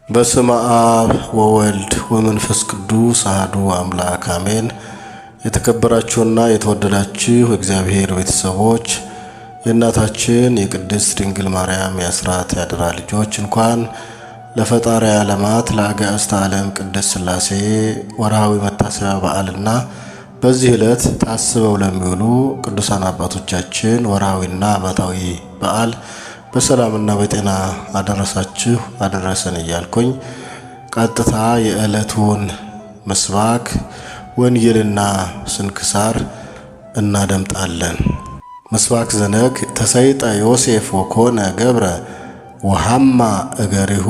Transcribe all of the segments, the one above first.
በስመ አብ ወወልድ ወመንፈስ ቅዱስ አሐዱ አምላክ አሜን። የተከበራችሁና የተወደዳችሁ እግዚአብሔር ቤተሰቦች የእናታችን የቅድስት ድንግል ማርያም የአስራት ያደራ ልጆች እንኳን ለፈጣሪ ዓለማት ለአጋዕዝተ ዓለም ቅድስት ሥላሴ ወርሃዊ መታሰቢያ በዓልና በዚህ ዕለት ታስበው ለሚውሉ ቅዱሳን አባቶቻችን ወርሃዊና ዓመታዊ በዓል በሰላምና በጤና አደረሳችሁ አደረሰን እያልኩኝ ቀጥታ የዕለቱን ምስባክ ወንጌልና ስንክሳር እናደምጣለን። ምስባክ ዘነግ ተሰይጠ ዮሴፍ ወኮነ ገብረ ወሐማ እገሪሁ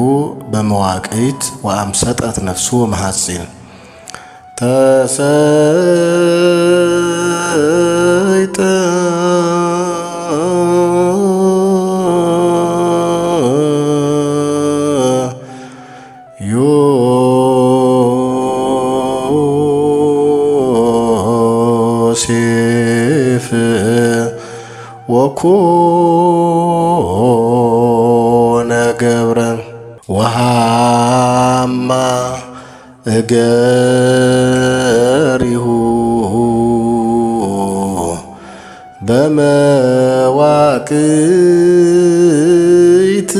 በመዋቅይት ወአምሰጠት ነፍሱ መሐጺን ተሰይጠ ዮሴፍ ወኮነ ገብረ ወሐማ እገሪሁ በመዋቅይት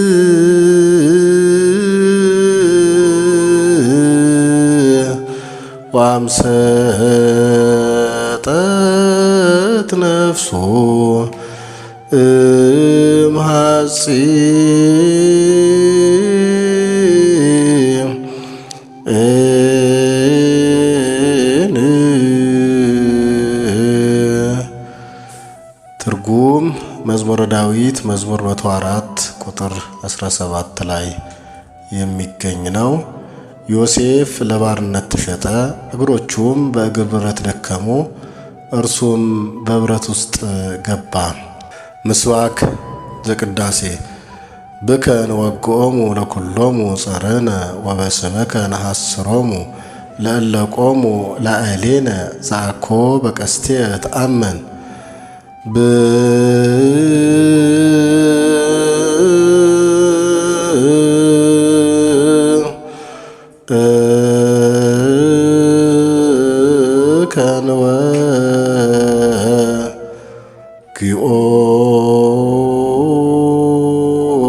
ወአምሰጠት ነፍሱ እምሐጺን ትርጉም መዝሙረ ዳዊት መዝሙር 104 ቁጥር 17 ላይ የሚገኝ ነው። ዮሴፍ ለባርነት ተሸጠ፣ እግሮቹም በእግር ብረት ደከሙ፣ እርሱም በብረት ውስጥ ገባ። ምስባክ ዘቅዳሴ ብከ ንወግኦሙ ለኩሎሙ ጸርነ ወበስምከ ነሐስሮሙ ለእለ ቆሙ ላዕሌነ ዘአኮ በቀስቴ ተአመን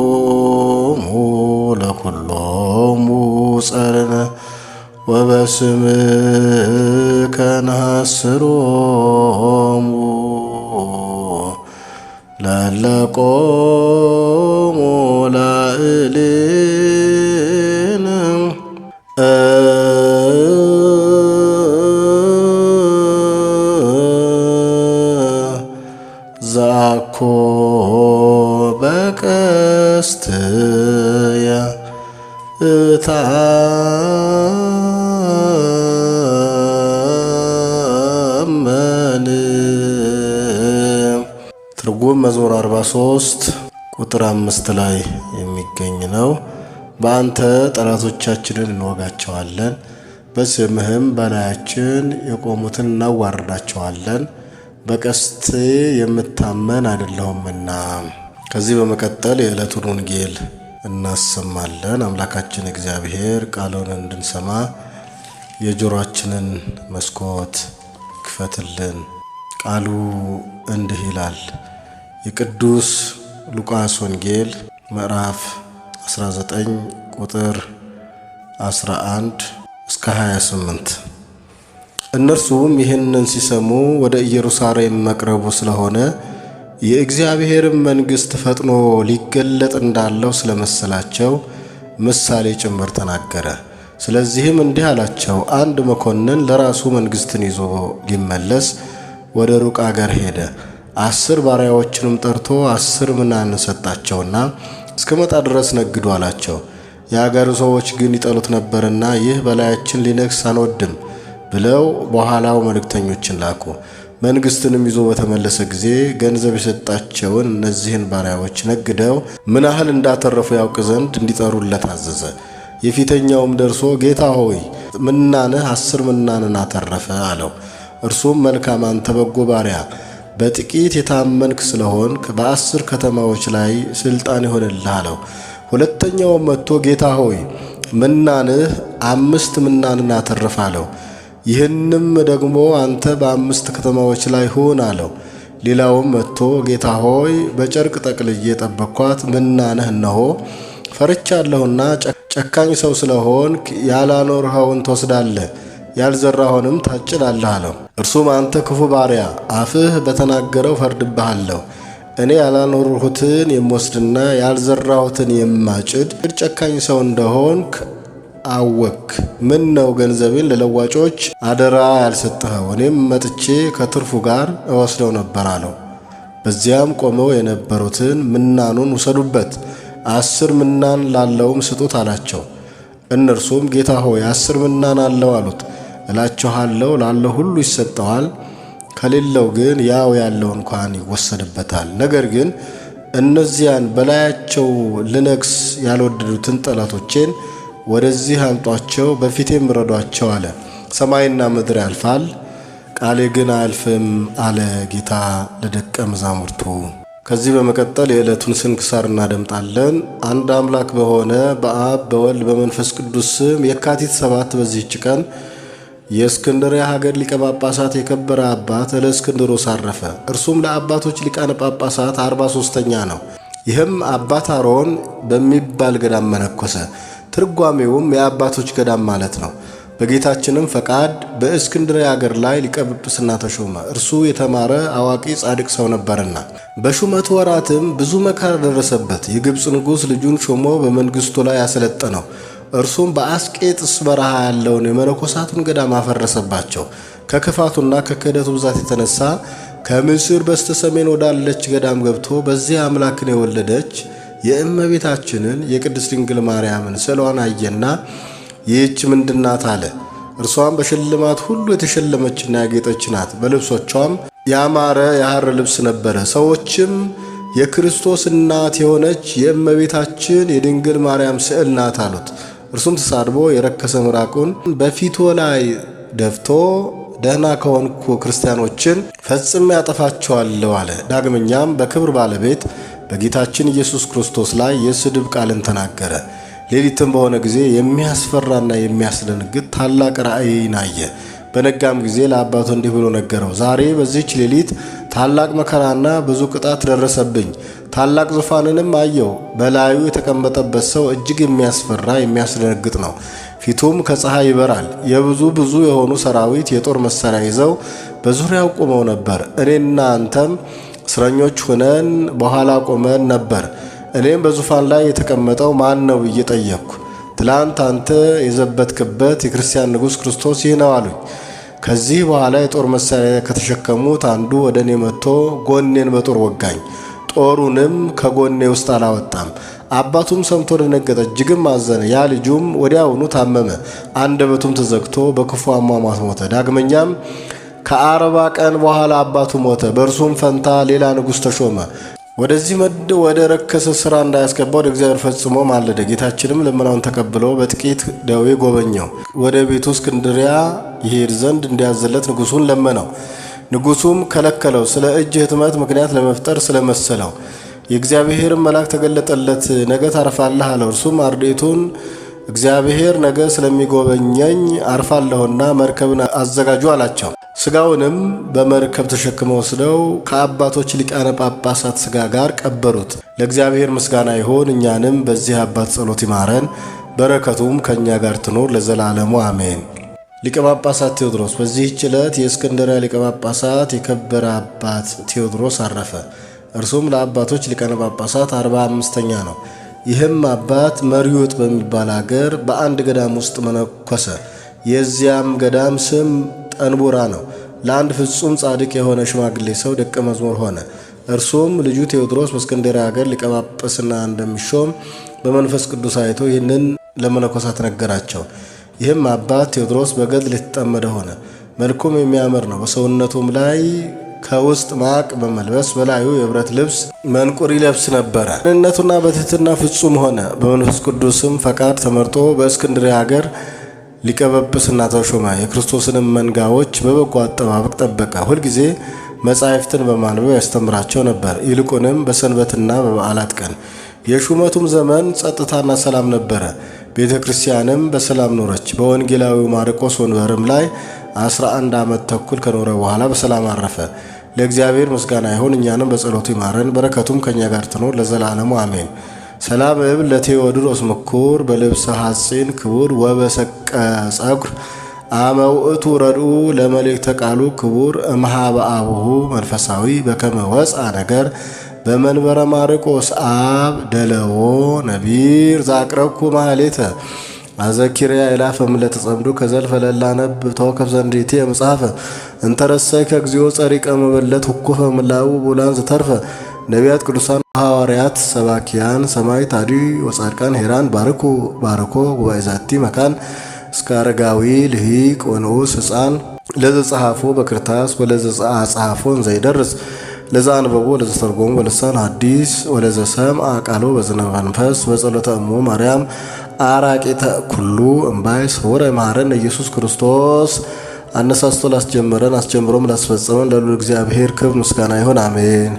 ጊኦሙ ለኩሎሙ ጸርነ ወበስምከ ነሐስሮሙ ለእለ ቆሙ ላዕሌነ ዘአኮ በቀስትየ እታመን። ትርጉም መዝሙር 43 ቁጥር 5 ላይ የሚገኝ ነው። በአንተ ጠላቶቻችንን እንወጋቸዋለን፣ በስምህም በላያችን የቆሙትን እናዋርዳቸዋለን፣ በቀስቴ የምታመን አይደለሁምና። ከዚህ በመቀጠል የዕለቱን ወንጌል እናሰማለን። አምላካችን እግዚአብሔር ቃሉን እንድንሰማ የጆሮአችንን መስኮት ክፈትልን። ቃሉ እንዲህ ይላል። የቅዱስ ሉቃስ ወንጌል ምዕራፍ 19 ቁጥር 11 እስከ 28። እነርሱም ይህንን ሲሰሙ ወደ ኢየሩሳሌም መቅረቡ ስለሆነ የእግዚአብሔርን መንግሥት ፈጥኖ ሊገለጥ እንዳለው ስለመሰላቸው ምሳሌ ጭምር ተናገረ። ስለዚህም እንዲህ አላቸው። አንድ መኮንን ለራሱ መንግሥትን ይዞ ሊመለስ ወደ ሩቅ አገር ሄደ። 10 ባሪያዎችንም ጠርቶ 10 ምናን ሰጣቸውና እስከመጣ ድረስ ነግዱ አላቸው። የአገሩ ሰዎች ግን ይጠሉት ነበርና ይህ በላያችን ሊነግሥ አንወድም ብለው በኋላው መልእክተኞችን ላኩ። መንግሥትንም ይዞ በተመለሰ ጊዜ ገንዘብ የሰጣቸውን እነዚህን ባሪያዎች ነግደው ምን ያህል እንዳተረፉ ያውቅ ዘንድ እንዲጠሩለት አዘዘ። የፊተኛውም ደርሶ ጌታ ሆይ ምናንህ 10 ምናንን አተረፈ አለው። እርሱም መልካም አንተ በጎ ባሪያ፣ በጥቂት የታመንክ ስለሆንክ በ10 ከተማዎች ላይ ስልጣን ይሆንልህ አለው። ሁለተኛውም መጥቶ ጌታ ሆይ ምናንህ 5 ምናንን አተረፈ አለው። ይህንም ደግሞ አንተ በ5 ከተማዎች ላይ ሁን አለው። ሌላውም መጥቶ ጌታ ሆይ በጨርቅ ጠቅልዬ የጠበቅኳት ምናንህ እነሆ ፈርቻለሁና ጨካኝ ሰው ስለሆንክ ያላኖርኸውን ትወስዳለህ፣ ያልዘራኸውንም ታጭዳለህ አለው። እርሱም አንተ ክፉ ባሪያ፣ አፍህ በተናገረው ፈርድብሃለሁ። እኔ ያላኖርሁትን የምወስድና ያልዘራሁትን የማጭድ ጨካኝ ሰው እንደሆንክ አወክ። ምን ነው ገንዘቤን ለለዋጮች አደራ ያልሰጠኸው? እኔም መጥቼ ከትርፉ ጋር እወስደው ነበር አለው። በዚያም ቆመው የነበሩትን ምናኑን ውሰዱበት፣ 10 ምናን ላለውም ስጡት አላቸው። እነርሱም ጌታ ሆይ 10 ምናን አለው አሉት። እላችኋለሁ ላለው ሁሉ ይሰጠዋል፣ ከሌለው ግን ያው ያለው እንኳን ይወሰድበታል። ነገር ግን እነዚያን በላያቸው ልነግስ ያልወደዱትን ጠላቶቼን ወደዚህ አምጧቸው፣ በፊቴም ረዷቸው አለ። ሰማይና ምድር ያልፋል፣ ቃሌ ግን አያልፍም አለ ጌታ ለደቀ መዛሙርቱ። ከዚህ በመቀጠል የዕለቱን ስንክሳር እናደምጣለን። አንድ አምላክ በሆነ በአብ በወልድ በመንፈስ ቅዱስ ስም የካቲት 7 በዚህች ቀን የእስክንድርያ ሀገር ሊቀ ጳጳሳት የከበረ አባት እለእስክንድሮስ አረፈ። እርሱም ለአባቶች ሊቃነ ጳጳሳት 43ኛ ነው። ይህም አባት አሮን በሚባል ገዳም መነኮሰ። ትርጓሜውም የአባቶች ገዳም ማለት ነው። በጌታችንም ፈቃድ በእስክንድርያ ሀገር ላይ ሊቀ ጵጵስና ተሾመ። እርሱ የተማረ አዋቂ ጻድቅ ሰው ነበርና። በሹመቱ ወራትም ብዙ መከራ ደረሰበት። የግብፅ ንጉሥ ልጁን ሾሞ በመንግሥቱ ላይ አሰለጠነው። እርሱም በአስቄጥስ በረሃ ያለውን የመነኮሳቱን ገዳም አፈረሰባቸው። ከክፋቱና ከክህደቱ ብዛት የተነሳ ከምስር በስተ ሰሜን ወዳለች ገዳም ገብቶ በዚያ አምላክን የወለደች የእመቤታችንን የቅድስት ድንግል ማርያምን ስዕሏን አየና ይህች ምንድናት አለ። እርሷም በሽልማት ሁሉ የተሸለመችና ያጌጠች ናት። በልብሶቿም ያማረ የሐር ልብስ ነበረ። ሰዎችም የክርስቶስ እናት የሆነች የእመቤታችን የድንግል ማርያም ስዕል ናት አሉት። እርሱም ተሳድቦ የረከሰ ምራቁን በፊቱ ላይ ደፍቶ ደህና ከሆንኩ ክርስቲያኖችን ፈጽሜ ያጠፋቸዋለሁ አለ። ዳግመኛም በክብር ባለቤት በጌታችን ኢየሱስ ክርስቶስ ላይ የስድብ ቃልን ተናገረ። ሌሊትም በሆነ ጊዜ የሚያስፈራና የሚያስደነግጥ ታላቅ ራእይን አየ። በነጋም ጊዜ ለአባቱ እንዲህ ብሎ ነገረው። ዛሬ በዚህች ሌሊት ታላቅ መከራና ብዙ ቅጣት ደረሰብኝ። ታላቅ ዙፋንንም አየው። በላዩ የተቀመጠበት ሰው እጅግ የሚያስፈራ የሚያስደነግጥ ነው። ፊቱም ከፀሐይ ይበራል። ብዙ የሆኑ ሰራዊት የጦር መሳሪያ ይዘው በዙሪያው ቆመው ነበር። እኔና አንተም እስረኞች ሆነን በኋላ ቆመን ነበር። እኔም በዙፋን ላይ የተቀመጠው ማን ነው ብዬ ጠየቅኩ። ትላንት አንተ የዘበትክበት የክርስቲያን ንጉሥ ክርስቶስ ይህ ነው አሉኝ። ከዚህ በኋላ የጦር መሳሪያ ከተሸከሙት አንዱ ወደ እኔ መጥቶ ጎኔን በጦር ወጋኝ። ጦሩንም ከጎኔ ውስጥ አላወጣም። አባቱም ሰምቶ ደነገጠ፣ እጅግም አዘነ። ያ ልጁም ወዲያውኑ ታመመ፣ አንደበቱም ተዘግቶ በክፉ አሟሟት ሞተ። ዳግመኛም ከ40 ቀን በኋላ አባቱ ሞተ። በእርሱም ፈንታ ሌላ ንጉሥ ተሾመ። ወደዚህ ወደ ረከሰ ሥራ እንዳያስገባው ወደ እግዚአብሔር ፈጽሞ ማለደ። ጌታችንም ልመናውን ተቀብሎ በጥቂት ደዌ ጎበኘው። ወደ ቤቱ እስክንድሪያ ይሄድ ዘንድ እንዲያዘለት ንጉሡን ለመነው። ንጉሡም ከለከለው፣ ስለ እጅ ህትመት ምክንያት ለመፍጠር ስለመሰለው። የእግዚአብሔር መልአክ ተገለጠለት፣ ነገ ታርፋለህ አለው። እርሱም አርድእቱን እግዚአብሔር ነገ ስለሚጎበኘኝ አርፋለሁና መርከብን አዘጋጁ አላቸው። ስጋውንም በመርከብ ተሸክመው ወስደው ከአባቶች ሊቃነ ጳጳሳት ስጋ ጋር ቀበሩት። ለእግዚአብሔር ምስጋና ይሁን፣ እኛንም በዚህ አባት ጸሎት ይማረን፣ በረከቱም ከእኛ ጋር ትኖር ለዘላለሙ አሜን። ሊቀ ጳጳሳት ቴዎድሮስ። በዚህች ዕለት የእስክንድርያ ሊቀ ጳጳሳት የከበረ አባት ቴዎድሮስ አረፈ። እርሱም ለአባቶች ሊቃነ ጳጳሳት 45ኛ ነው። ይህም አባት መሪዮጥ በሚባል አገር በአንድ ገዳም ውስጥ መነኮሰ። የዚያም ገዳም ስም ጠንቡራ ነው። ለአንድ ፍጹም ጻድቅ የሆነ ሽማግሌ ሰው ደቀ መዝሙር ሆነ። እርሱም ልጁ ቴዎድሮስ በእስክንድርያ ሀገር ሊቀ ጳጳስና እንደሚሾም በመንፈስ ቅዱስ አይቶ ይህንን ለመነኮሳት ነገራቸው። ይህም አባት ቴዎድሮስ በገድል የተጠመደ ሆነ። መልኩም የሚያምር ነው። በሰውነቱም ላይ ከውስጥ ማቅ በመልበስ በላዩ የብረት ልብስ መንቁር ይለብስ ነበረ። ቅንነቱና በትሕትና ፍጹም ሆነ። በመንፈስ ቅዱስም ፈቃድ ተመርጦ በእስክንድርያ ሀገር ሊቀ ጵጵስና ተሾመ። የክርስቶስንም መንጋዎች በበጎ አጠባበቅ ጠበቀ። ሁልጊዜ መጻሕፍትን በማንበብ ያስተምራቸው ነበር። ይልቁንም በሰንበትና በበዓላት ቀን። የሹመቱም ዘመን ጸጥታና ሰላም ነበረ። ቤተ ክርስቲያንም በሰላም ኖረች። በወንጌላዊው ማርቆስ ወንበርም ላይ 11 ዓመት ተኩል ከኖረ በኋላ በሰላም አረፈ። ለእግዚአብሔር ምስጋና ይሁን፣ እኛንም በጸሎቱ ይማረን፣ በረከቱም ከኛ ጋር ትኖር ለዘላለሙ አሜን። ሰላም እብል ለቴዎድሮስ ምኩር በልብሰ ሐጺን ክቡር ወበሰቀ ጸጉር አመውእቱ ረድኡ ለመልእክተ ቃሉ ክቡር እምኀበ አቡሁ መንፈሳዊ በከመ ወፅአ ነገር በመንበረ ማርቆስ አብ ደለዎ ነቢር ዛቅረብኩ ማህሌተ አዘኪርያ ኢላፈ እምለተ ጸምዱ ከዘልፈ ለላነብ ተወከፍ ዘንዲቴ መጽሐፈ እንተረሰይ ከግዚኦ ጸሪቀ መበለት ሁኩፈ ምላኡ ቡላን ዝተርፈ ነቢያት ቅዱሳን ሐዋርያት ሰባኪያን ሰማዕታት አዲ ወጻድቃን ሄራን ባርኮ ጉባኤ ዛቲ መካን እስከ አረጋዊ ልሂቅ ወንዑስ ሕፃን ለዘ ጸሐፎ በክርታስ ወለዘ ጸሐፎን ዘይደርስ ለዛ አንበቦ ለዘ ተርጎሙ በልሳን ሐዲስ ወለዘ ሰምዐ ቃሎ በዝነ መንፈስ በጸሎተ እሙ ማርያም አራቂተ ኩሉ እምባይ ስውረ ይማረን ኢየሱስ ክርስቶስ። አነሳስቶ ላስጀመረን አስጀምሮም ላስፈጸመን ለልዑል እግዚአብሔር ክብር ምስጋና ይሁን፣ አሜን።